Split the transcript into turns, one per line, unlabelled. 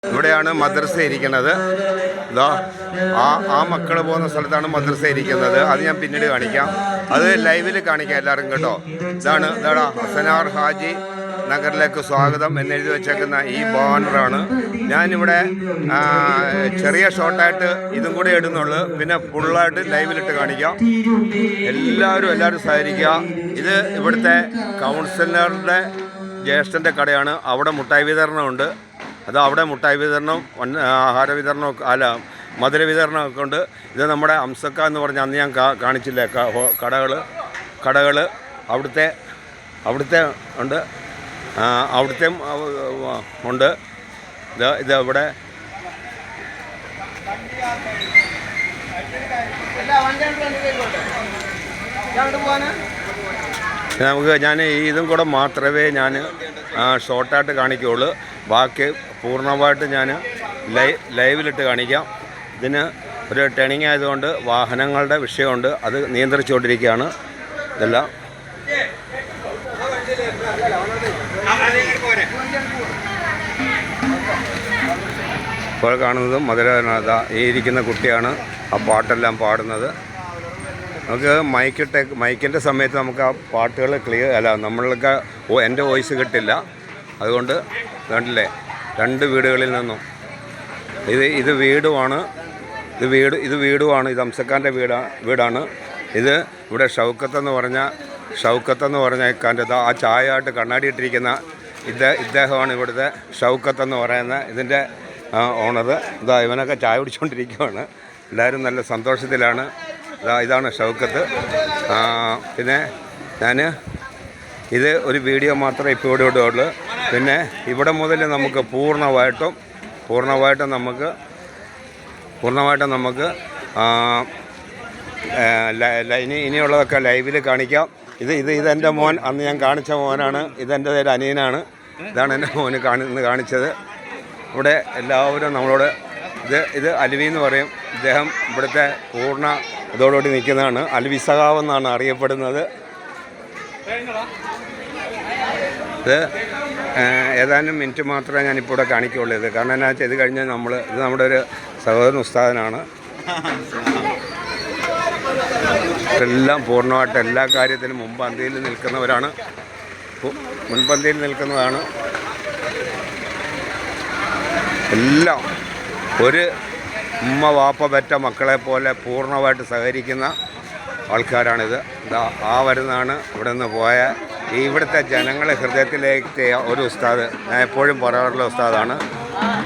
ഇവിടെയാണ് മദ്രസ ഇരിക്കുന്നത്. ഇതാ ആ മക്കൾ പോകുന്ന സ്ഥലത്താണ് മദ്രസ ഇരിക്കുന്നത്. അത് ഞാൻ പിന്നീട് കാണിക്കാം. അത് ലൈവിൽ കാണിക്കാം എല്ലാവർക്കും കേട്ടോ. ഇതാടാ ഹസനാർ ഹാജി നഗറിലേക്ക് സ്വാഗതം എന്നെഴുതി വെച്ചേക്കുന്ന ഈ ബാനറാണ്. ഞാനിവിടെ ചെറിയ ഷോർട്ടായിട്ട് ഇതും കൂടെ ഇടുന്നുള്ളൂ. പിന്നെ ഫുള്ളായിട്ട് ലൈവിലിട്ട് കാണിക്കാം. എല്ലാവരും സഹകരിക്കുക. ഇത് ഇവിടുത്തെ കൗൺസിലറുടെ ജ്യേഷ്ഠൻ്റെ കടയാണ്. അവിടെ മുട്ടായി വിതരണമുണ്ട്. അവിടെ മുട്ടായി വിതരണം, ആഹാര വിതരണമൊക്കെ മധുര വിതരണമൊക്കെ ഉണ്ട്. ഇത് നമ്മുടെ അംസക്ക എന്ന് പറഞ്ഞ അന്ന് ഞാൻ കാണിച്ചില്ലേ കടകൾ അവിടുത്തെ ഉണ്ട്. അവിടുത്തെ ഉണ്ട്. ഇത് ഇവിടെ ഞാൻ ഇതും കൂടെ മാത്രമേ ഞാൻ ഷോർട്ടായിട്ട് കാണിക്കുകയുള്ളൂ. ബാക്കി പൂർണ്ണമായിട്ട് ഞാൻ ലൈവിലിട്ട് കാണിക്കാം. ഇതിന് ഒരു ടേണിങ് ആയതുകൊണ്ട് വാഹനങ്ങളുടെ വിഷയമുണ്ട്. അത് നിയന്ത്രിച്ചുകൊണ്ടിരിക്കുകയാണ്. ഇതെല്ലാം ഇപ്പോൾ കാണുന്നത് മധുരനാഥ ഈ ഇരിക്കുന്ന കുട്ടിയാണ് ആ പാട്ടെല്ലാം പാടുന്നത്. നമുക്ക് മൈക്കിൻ്റെ സമയത്ത് നമുക്ക് ആ പാട്ടുകൾ നമ്മൾക്ക് എൻ്റെ വോയിസ് കിട്ടില്ല. അതുകൊണ്ട് കണ്ടില്ലേ, 2 വീടുകളിൽ നിന്നും ഇത് വീടുമാണ്. ഇത് അംസക്കാൻ്റെ വീടാണ്. ഇത് ഇവിടെ ഷൗക്കത്തെന്ന് പറഞ്ഞ ഇക്കാൻ്റെ ആ ചായയായിട്ട് കണ്ണാടി ഇട്ടിരിക്കുന്ന ഇദ്ദേഹമാണ് ഇവിടുത്തെ ഷൗക്കത്തെന്ന് പറയുന്ന ഇതിൻ്റെ ഓണർ. ഇവനൊക്കെ ചായ കുടിച്ചുകൊണ്ടിരിക്കുകയാണ്. എല്ലാവരും നല്ല സന്തോഷത്തിലാണ്. ഇതാണ് ഷൗക്കത്ത്. പിന്നെ ഇത് ഒരു വീഡിയോ മാത്രമേ ഇപ്പോൾ ഇവിടെ ഇടുകയുള്ളൂ. പിന്നെ ഇവിടെ മുതൽ നമുക്ക് പൂർണ്ണമായിട്ടും നമുക്ക് ഇനിയുള്ളതൊക്കെ ലൈവിൽ കാണിക്കാം. ഇതെൻ്റെ മോൻ, അന്ന് ഞാൻ കാണിച്ച മോനാണ്. ഇതെൻ്റെ പേര് അനിയനാണ്. ഇതാണ് എൻ്റെ മോന് കാണിച്ചത്. ഇവിടെ എല്ലാവരും നമ്മളോട് ഇത് അൽവി എന്ന് പറയും. ഇദ്ദേഹം ഇവിടുത്തെ പൂർണ്ണ ഇതോടുകൂടി നിൽക്കുന്നതാണ്. അൽവി സഖാവ് എന്നാണ് അറിയപ്പെടുന്നത്. ഇത് ഏതാനും മിനിറ്റ് മാത്രമേ ഞാനിപ്പോൾ ഇവിടെ കാണിക്കുകയുള്ളൂ. കാരണം എന്നാ വെച്ചാൽ ഇത് കഴിഞ്ഞാൽ ഇത് നമ്മുടെ ഒരു സഹോദരൻ ഉസ്താദനാണ്. എല്ലാം പൂർണ്ണമായിട്ട് എല്ലാ കാര്യത്തിലും മുൻപന്തിയിൽ നിൽക്കുന്നതാണ്. എല്ലാം ഒരു ഉമ്മ വാപ്പ പെറ്റ മക്കളെ പോലെ പൂർണ്ണമായിട്ട് സഹകരിക്കുന്ന ആൾക്കാരാണിത്. വരുന്നതാണ് ഇവിടെ നിന്ന് പോയ ഇവിടുത്തെ ജനങ്ങളെ ഹൃദയത്തിലേക്ക് ഒരു ഉസ്താദ്. ഞാൻ എപ്പോഴും പറയാറുള്ള ഉസ്താദാണ്.